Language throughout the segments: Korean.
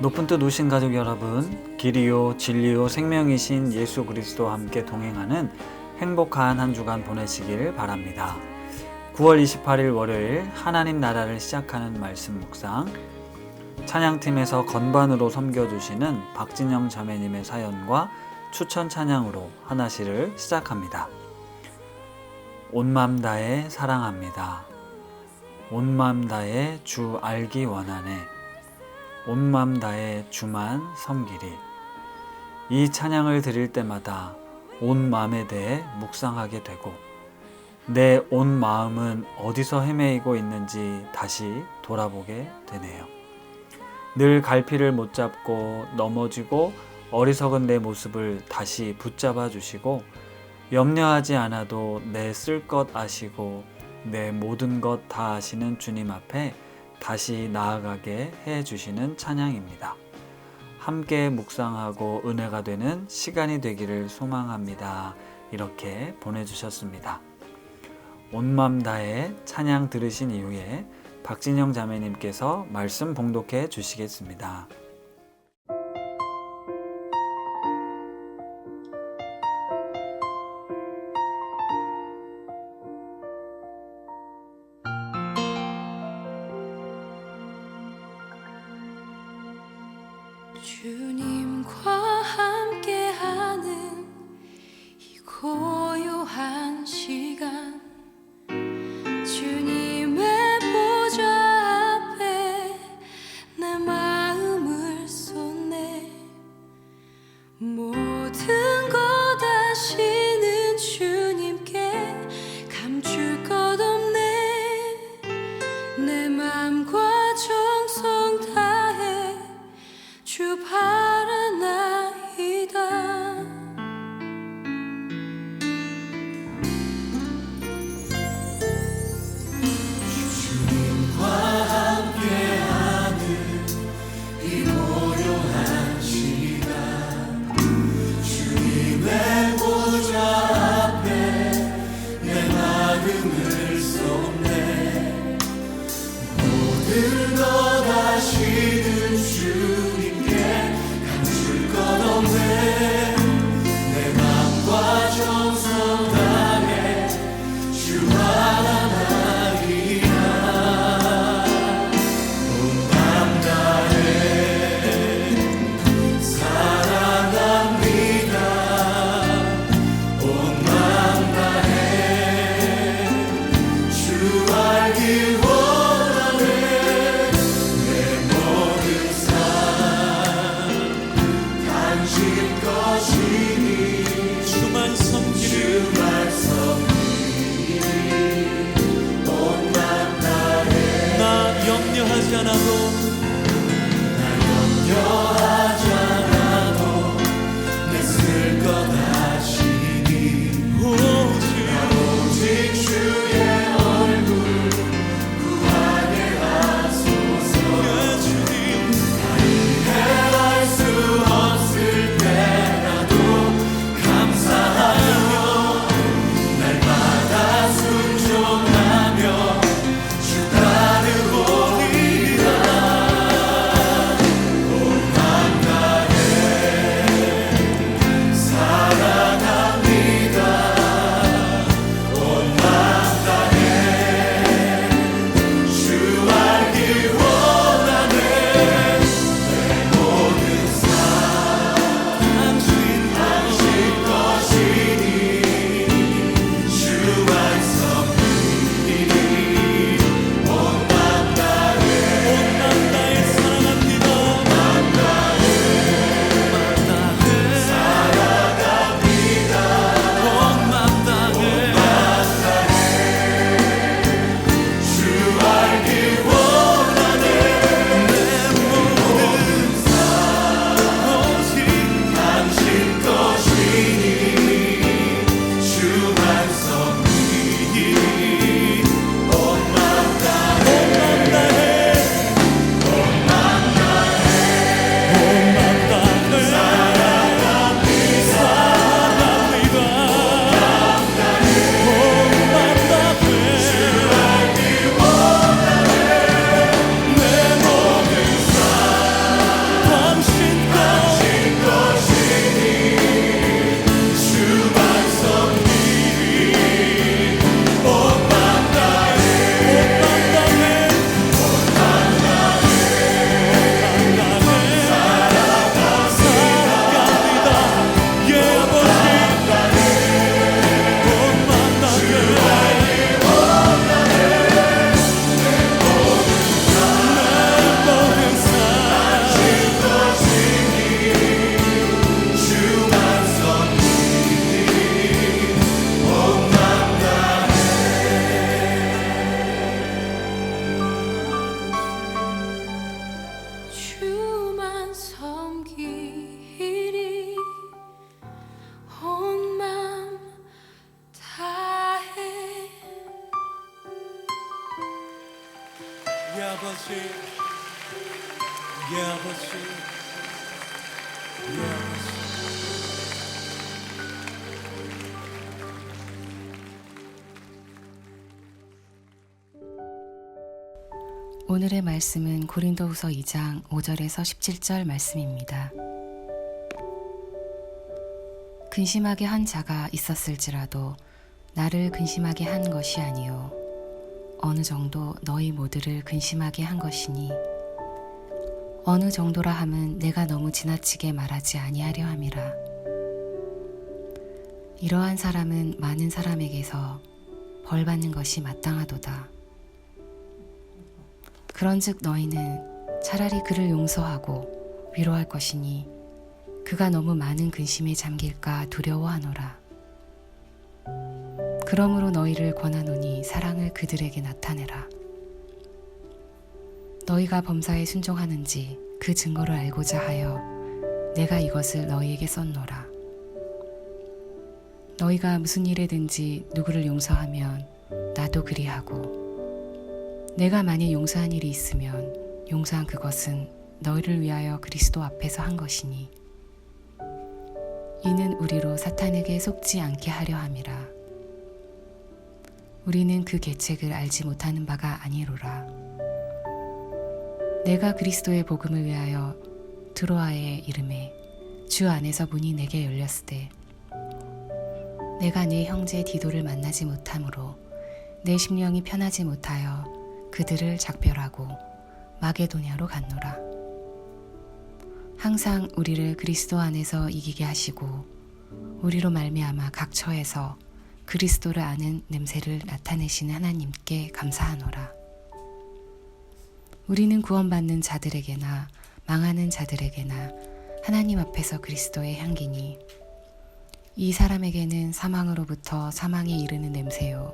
높은 뜻 오신 가족 여러분, 길이요 진리요 생명이신 예수 그리스도와 함께 동행하는 행복한 한 주간 보내시길 바랍니다. 9월 28일 월요일 하나님 나라를 시작하는 말씀 묵상, 찬양팀에서 건반으로 섬겨주시는 박진영 자매님의 사연과 추천 찬양으로 하나시를 시작합니다. 온 맘 다해 사랑합니다. 온 맘 다해 주 알기 원하네. 온 맘 다해 주만 섬기리. 이 찬양을 드릴 때마다 온 마음에 대해 묵상하게 되고 내 온 마음은 어디서 헤매이고 있는지 다시 돌아보게 되네요. 늘 갈피를 못 잡고 넘어지고 어리석은 내 모습을 다시 붙잡아 주시고 염려하지 않아도 내 쓸 것 아시고 내 모든 것 다 아시는 주님 앞에 다시 나아가게 해주시는 찬양입니다. 함께 묵상하고 은혜가 되는 시간이 되기를 소망합니다. 이렇게 보내주셨습니다. 온 맘 다해 찬양 들으신 이후에 박진영 자매님께서 말씀 봉독해 주시겠습니다. 주님과 함께하는 이 고요한 시간, 주님의 보좌 앞에 내 마음을 쏟네. 모든 것 아시는 주님께 감출 것 없네. 내 맘과 정성 다해 주 바라나이다. 주님과 함께하는 이 고요한 시간, 주님의 보좌 앞에 내 마음을 쏟네. 모든 것 아시는 주님께 감출 것 없네. 내 맘과 정성 다해 주 하나나이다. 온 맘 다해 사랑합니다. 온 맘 다해 주 알기 원하네. 내 모든 삶 당신 것이니 주만 섬기리. 온 맘 다해 나 염려하지 않아도 염려하지 않아도 내 쓸 것 아시니 오직 주의 얼굴 구하게 하소서. 주님 이해할 수 없을 때라도 감사하며 날마다 순종하며 주 따르오리라. 온 맘 아버지, 예 아버지, 예 아버지. 오늘의 말씀은 고린도후서 2장 5절에서 17절 말씀입니다. 근심하게 한 자가 있었을지라도 나를 근심하게 한 것이 아니요 어느 정도 너희 모두를 근심하게 한 것이니 어느 정도라 함은 내가 너무 지나치게 말하지 아니하려 함이라. 이러한 사람은 많은 사람에게서 벌 받는 것이 마땅하도다. 그런즉 너희는 차라리 그를 용서하고 위로할 것이니 그가 너무 많은 근심에 잠길까 두려워하노라. 그러므로 너희를 권하노니 사랑을 그들에게 나타내라. 너희가 범사에 순종하는지 그 증거를 알고자 하여 내가 이것을 너희에게 썼노라. 너희가 무슨 일에든지 누구를 용서하면 나도 그리하고 내가 만일 용서한 일이 있으면 용서한 그것은 너희를 위하여 그리스도 앞에서 한 것이니 이는 우리로 사탄에게 속지 않게 하려 함이라. 우리는 그 계책을 알지 못하는 바가 아니로라. 내가 그리스도의 복음을 위하여 드로아에 이름에 주 안에서 문이 내게 열렸으되 내가 내 형제 디도를 만나지 못하므로 내 심령이 편하지 못하여 그들을 작별하고 마게도냐로 갔노라. 항상 우리를 그리스도 안에서 이기게 하시고 우리로 말미암아 각 처에서 그리스도를 아는 냄새를 나타내시는 하나님께 감사하노라. 우리는 구원받는 자들에게나 망하는 자들에게나 하나님 앞에서 그리스도의 향기니 이 사람에게는 사망으로부터 사망에 이르는 냄새요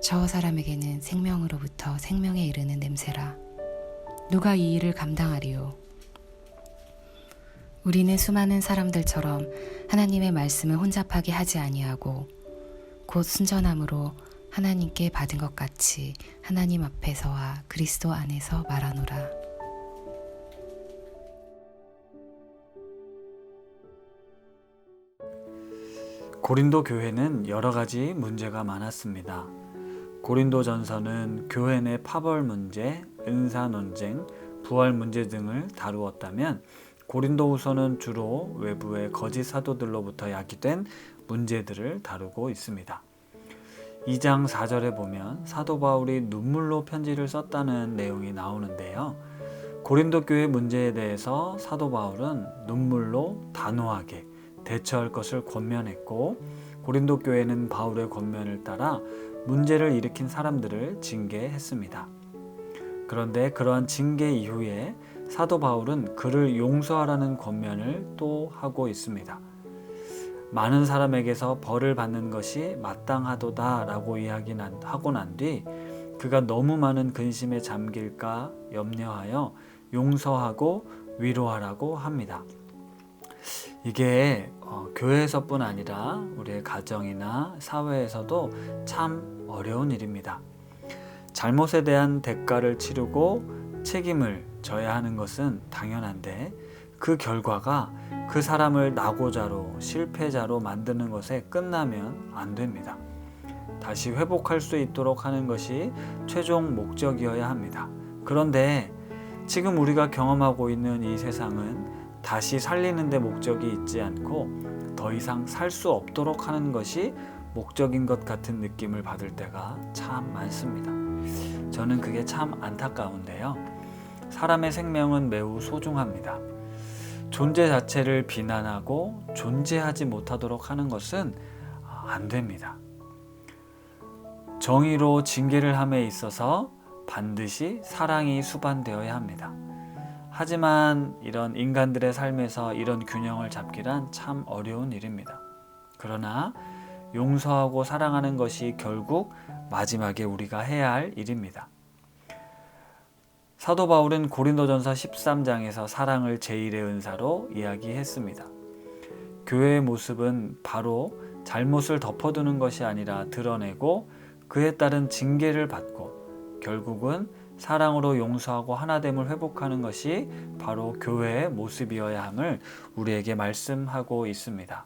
저 사람에게는 생명으로부터 생명에 이르는 냄새라. 누가 이 일을 감당하리요? 우리는 수많은 사람들처럼 하나님의 말씀을 혼잡하게 하지 아니하고 곧 순전함으로 하나님께 받은 것 같이 하나님 앞에서와 그리스도 안에서 말하노라. 고린도 교회는 여러 가지 문제가 많았습니다. 고린도전서는 교회 내 파벌 문제, 은사 논쟁, 부활 문제 등을 다루었다면 고린도후서는 주로 외부의 거짓 사도들로부터 야기된 문제들을 다루고 있습니다. 2장 4절에 보면 사도 바울이 눈물로 편지를 썼다는 내용이 나오는데요. 고린도 교회 문제에 대해서 사도 바울은 눈물로 단호하게 대처할 것을 권면했고 고린도 교회는 바울의 권면을 따라 문제를 일으킨 사람들을 징계했습니다. 그런데 그러한 징계 이후에 사도 바울은 그를 용서하라는 권면을 또 하고 있습니다. 많은 사람에게서 벌을 받는 것이 마땅하도다 라고 이야기하고 난 뒤 그가 너무 많은 근심에 잠길까 염려하여 용서하고 위로하라고 합니다. 이게 교회에서뿐 아니라 우리의 가정이나 사회에서도 참 어려운 일입니다. 잘못에 대한 대가를 치르고 책임을 져야 하는 것은 당연한데 그 결과가 그 사람을 낙오자로 실패자로 만드는 것에 끝나면 안 됩니다. 다시 회복할 수 있도록 하는 것이 최종 목적이어야 합니다. 그런데 지금 우리가 경험하고 있는 이 세상은 다시 살리는 데 목적이 있지 않고 더 이상 살 수 없도록 하는 것이 목적인 것 같은 느낌을 받을 때가 참 많습니다. 저는 그게 참 안타까운데요. 사람의 생명은 매우 소중합니다. 존재 자체를 비난하고 존재하지 못하도록 하는 것은 안 됩니다. 정의로 징계를 함에 있어서 반드시 사랑이 수반되어야 합니다. 하지만 이런 인간들의 삶에서 이런 균형을 잡기란 참 어려운 일입니다. 그러나 용서하고 사랑하는 것이 결국 마지막에 우리가 해야 할 일입니다. 사도 바울은 고린도전서 13장에서 사랑을 제1의 은사로 이야기했습니다. 교회의 모습은 바로 잘못을 덮어두는 것이 아니라 드러내고 그에 따른 징계를 받고 결국은 사랑으로 용서하고 하나됨을 회복하는 것이 바로 교회의 모습이어야 함을 우리에게 말씀하고 있습니다.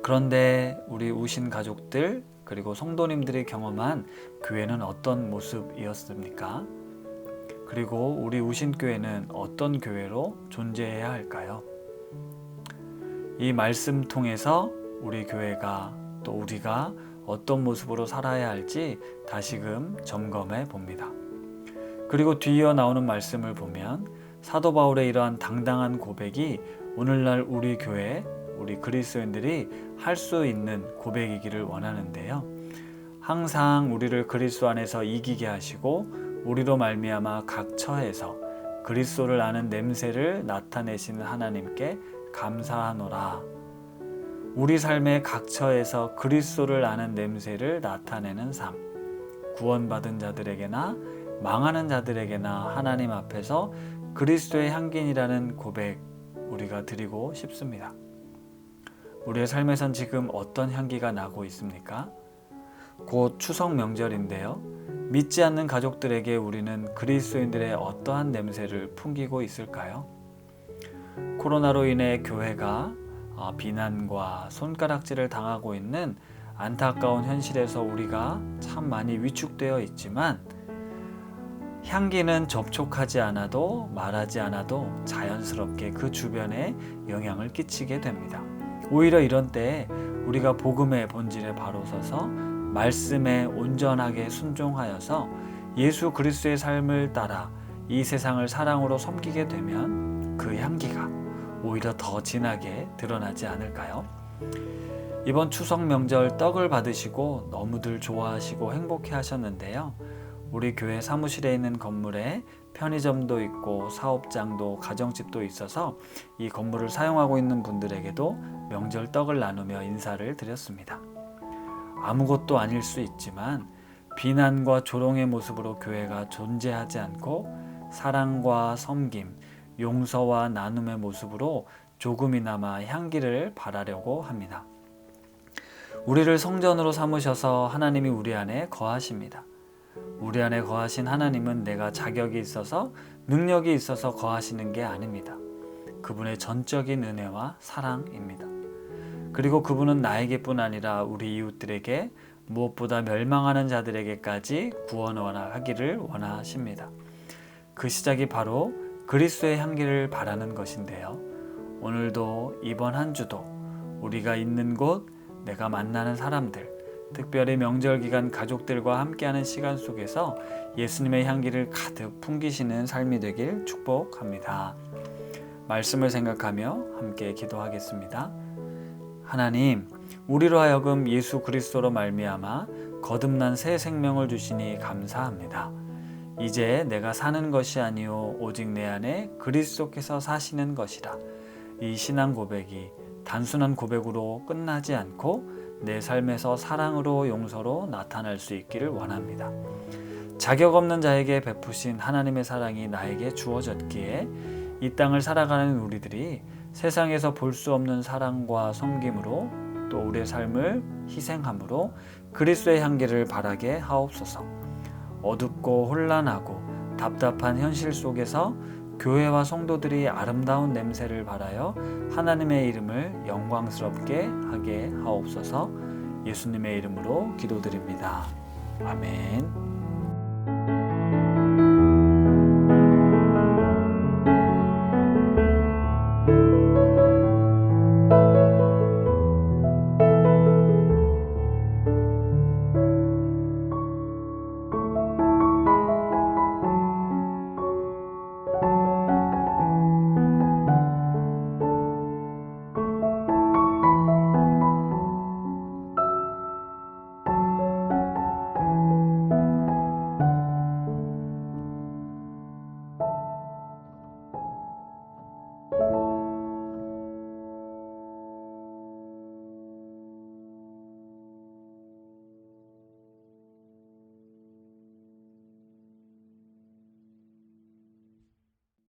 그런데 우리 우신 가족들 그리고 성도님들이 경험한 교회는 어떤 모습이었습니까? 그리고 우리 우신교회는 어떤 교회로 존재해야 할까요? 이 말씀 통해서 우리 교회가 또 우리가 어떤 모습으로 살아야 할지 다시금 점검해 봅니다. 그리고 뒤이어 나오는 말씀을 보면 사도 바울의 이러한 당당한 고백이 오늘날 우리 교회, 우리 그리스도인들이 할 수 있는 고백이기를 원하는데요. 항상 우리를 그리스도 안에서 이기게 하시고 우리로 말미암아 각 처에서 그리스도를 아는 냄새를 나타내시는 하나님께 감사하노라. 우리 삶의 각 처에서 그리스도를 아는 냄새를 나타내는 삶, 구원받은 자들에게나 망하는 자들에게나 하나님 앞에서 그리스도의 향기인이라는 고백 우리가 드리고 싶습니다. 우리의 삶에선 지금 어떤 향기가 나고 있습니까? 곧 추석 명절인데요. 믿지 않는 가족들에게 우리는 그리스도인들의 어떠한 냄새를 풍기고 있을까요? 코로나로 인해 교회가 비난과 손가락질을 당하고 있는 안타까운 현실에서 우리가 참 많이 위축되어 있지만 향기는 접촉하지 않아도 말하지 않아도 자연스럽게 그 주변에 영향을 끼치게 됩니다. 오히려 이런 때에 우리가 복음의 본질에 바로 서서 말씀에 온전하게 순종하여서 예수 그리스도의 삶을 따라 이 세상을 사랑으로 섬기게 되면 그 향기가 오히려 더 진하게 드러나지 않을까요? 이번 추석 명절 떡을 받으시고 너무들 좋아하시고 행복해 하셨는데요. 우리 교회 사무실에 있는 건물에 편의점도 있고 사업장도 가정집도 있어서 이 건물을 사용하고 있는 분들에게도 명절 떡을 나누며 인사를 드렸습니다. 아무것도 아닐 수 있지만 비난과 조롱의 모습으로 교회가 존재하지 않고 사랑과 섬김, 용서와 나눔의 모습으로 조금이나마 향기를 발하려고 합니다. 우리를 성전으로 삼으셔서 하나님이 우리 안에 거하십니다. 우리 안에 거하신 하나님은 내가 자격이 있어서 능력이 있어서 거하시는 게 아닙니다. 그분의 전적인 은혜와 사랑입니다. 그리고 그분은 나에게뿐 아니라 우리 이웃들에게 무엇보다 멸망하는 자들에게까지 구원하기를 원하십니다. 그 시작이 바로 그리스도의 향기를 바라는 것인데요. 오늘도 이번 한 주도 우리가 있는 곳, 내가 만나는 사람들, 특별히 명절 기간 가족들과 함께하는 시간 속에서 예수님의 향기를 가득 풍기시는 삶이 되길 축복합니다. 말씀을 생각하며 함께 기도하겠습니다. 하나님, 우리로 하여금 예수 그리스도로 말미암아 거듭난 새 생명을 주시니 감사합니다. 이제 내가 사는 것이 아니요 오직 내 안에 그리스도께서 사시는 것이라. 이 신앙 고백이 단순한 고백으로 끝나지 않고 내 삶에서 사랑으로 용서로 나타날 수 있기를 원합니다. 자격 없는 자에게 베푸신 하나님의 사랑이 나에게 주어졌기에 이 땅을 살아가는 우리들이 세상에서 볼 수 없는 사랑과 섬김으로 또 우리의 삶을 희생함으로 그리스도의 향기를 바라게 하옵소서. 어둡고 혼란하고 답답한 현실 속에서 교회와 성도들이 아름다운 냄새를 발하여 하나님의 이름을 영광스럽게 하게 하옵소서. 예수님의 이름으로 기도드립니다. 아멘.